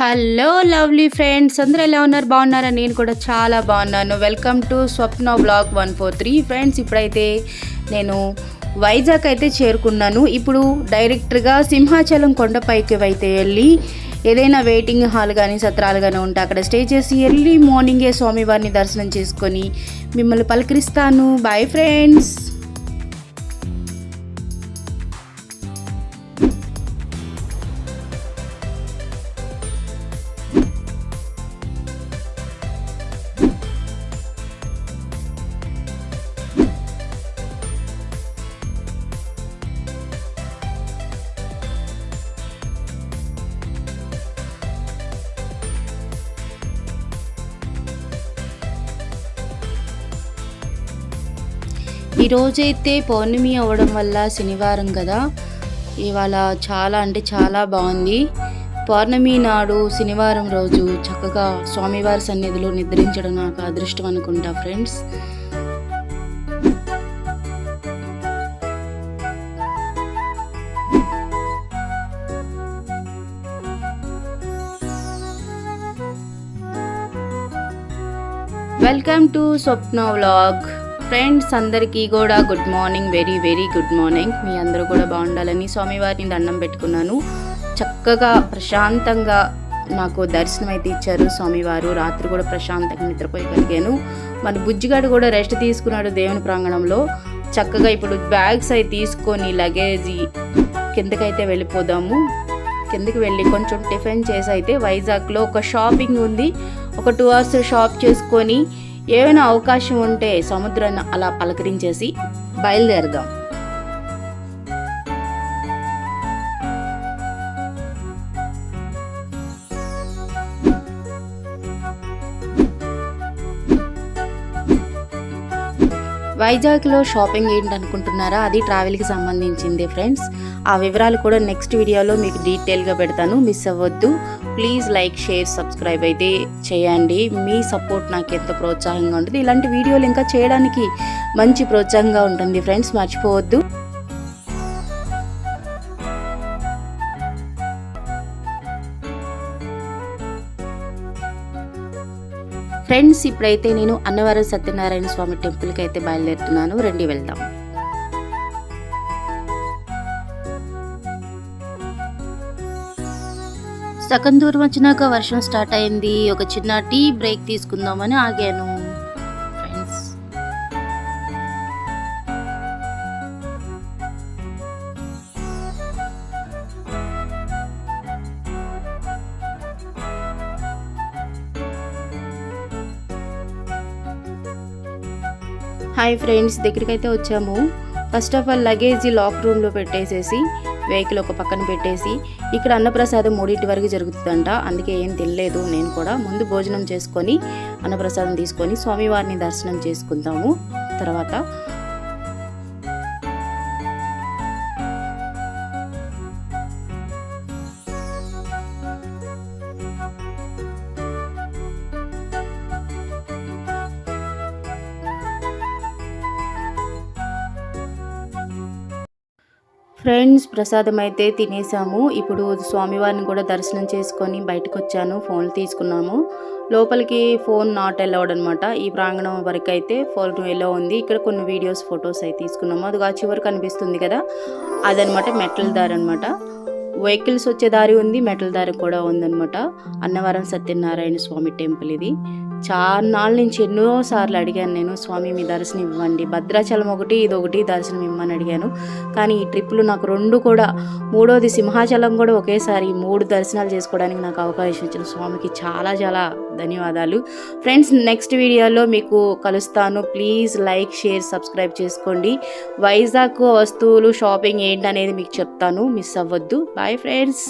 Hello lovely friends, అందరూ ఎలా ఉన్నారు? బాగున్నారా? నేను కూడా చాలా బాగున్నాను. Welcome to Swapna blog 143. Friends, ఇప్పుడైతే నేను వైజాగ్ అయితే చేరుకున్నాను. ఇప్పుడు డైరెక్ట్గా సింహాచలం కొండపైకి అయితే వెళ్ళి ఏదైనా వెయిటింగ్ హాల్ కానీ సత్రాలు కానీ ఉంటే అక్కడ స్టే చేసి ఎర్లీ మార్నింగే స్వామివారిని దర్శనం చేసుకొని మిమ్మల్ని పలకరిస్తాను. Bye friends. ఈరోజైతే పౌర్ణమి అవ్వడం వల్ల శనివారం కదా, ఇవాళ చాలా అంటే చాలా బాగుంది. పౌర్ణమి నాడు శనివారం రోజు చక్కగా స్వామివారి సన్నిధిలో నిద్రించడం నాకు అదృష్టం అనుకుంటా friends. Welcome to Swapna vlog. Friends అందరికీ కూడా good morning, very very good morning. మీ అందరూ కూడా బాగుండాలని స్వామివారిని దండం పెట్టుకున్నాను. చక్కగా ప్రశాంతంగా నాకు దర్శనం అయితే ఇచ్చారు స్వామివారు. రాత్రి కూడా ప్రశాంతంగా నిద్రపోయగలిగాను. మన బుజ్జిగాడు కూడా రెస్ట్ తీసుకున్నాడు దేవుని ప్రాంగణంలో. చక్కగా ఇప్పుడు బ్యాగ్స్ అయితే తీసుకొని లగేజ్ కిందకైతే వెళ్ళిపోదాము. కిందకి వెళ్ళి కొంచెం టిఫిన్ చేసి అయితే వైజాగ్లో ఒక షాపింగ్ ఉంది, ఒక 2 hours షాప్ చేసుకొని ఏమైనా అవకాశం ఉంటే సముద్రాన్ని అలా పలకరించేసి బయలుదేరదాం. వైజాగ్లో షాపింగ్ ఏంటనుకుంటున్నారా? అది ట్రావెల్కి సంబంధించింది ఫ్రెండ్స్. ఆ వివరాలు కూడా నెక్స్ట్ వీడియోలో మీకు డీటెయిల్గా పెడతాను, మిస్ అవ్వద్దు. ప్లీజ్ లైక్, షేర్, సబ్స్క్రైబ్ అయితే చేయండి. మీ సపోర్ట్ నాకు ఎంతో ప్రోత్సాహంగా ఉంటుంది. ఇలాంటి వీడియోలు ఇంకా చేయడానికి మంచి ప్రోత్సాహంగా ఉంటుంది ఫ్రెండ్స్, మర్చిపోవద్దు. ఫ్రెండ్స్, ఇప్పుడైతే నేను అన్నవరం సత్యనారాయణ స్వామి టెంపుల్కి అయితే బయలుదేరుతున్నాను. రండి వెళ్దాం. సగం దూరం వచ్చినాక వర్షం స్టార్ట్ అయింది. ఒక చిన్న టీ బ్రేక్ తీసుకుందామని ఆగాను ఫ్రెండ్స్. హాయ్ ఫ్రెండ్స్, దగ్గరికి అయితే వచ్చాము. First of all luggage lock రూమ్లో పెట్టేసేసి వెహికల్ ఒక పక్కన పెట్టేసి, ఇక్కడ అన్నప్రసాదం 3 వరకు జరుగుతుందంట. అందుకే ఏం తినలేదు. నేను కూడా ముందు భోజనం చేసుకొని అన్నప్రసాదం తీసుకొని స్వామివారిని దర్శనం చేసుకుందాము. తర్వాత ఫ్రెండ్స్ ప్రసాదం అయితే తినేసాము. ఇప్పుడు స్వామివారిని కూడా దర్శనం చేసుకొని బయటకు వచ్చాను. ఫోన్లు తీసుకున్నాము. లోపలికి ఫోన్ నాట్ అలౌడ్ అనమాట. ఈ ప్రాంగణం వరకు అయితే ఫోన్ ఎలో ఉంది. ఇక్కడ కొన్ని వీడియోస్, ఫొటోస్ అయితే తీసుకున్నాము. అది చివరి కనిపిస్తుంది కదా, అదనమాట మెట్ల దారి అనమాట. వెహికల్స్ వచ్చే దారి ఉంది, మెట్ల దారి కూడా ఉందనమాట. అన్నవరం సత్యనారాయణ స్వామి టెంపుల్ ఇది. చాలా నాళ్ళ నుంచి ఎన్నోసార్లు అడిగాను నేను, స్వామి మీ దర్శనం ఇవ్వండి. భద్రాచలం ఒకటి, ఇదొకటి దర్శనం ఇవ్వమని అడిగాను. కానీ ఈ ట్రిప్లు నాకు 2 కూడా, 3వది సింహాచలం కూడా ఒకేసారి 3 దర్శనాలు చేసుకోవడానికి నాకు అవకాశం ఇచ్చిన స్వామికి చాలా చాలా ధన్యవాదాలు ఫ్రెండ్స్. నెక్స్ట్ వీడియోలో మీకు కలుస్తాను. ప్లీజ్ లైక్, షేర్, సబ్స్క్రైబ్ చేసుకోండి. వైజాగ్ వస్తువులు షాపింగ్ ఏంటనేది మీకు చెప్తాను, మిస్ అవ్వద్దు. Bye friends.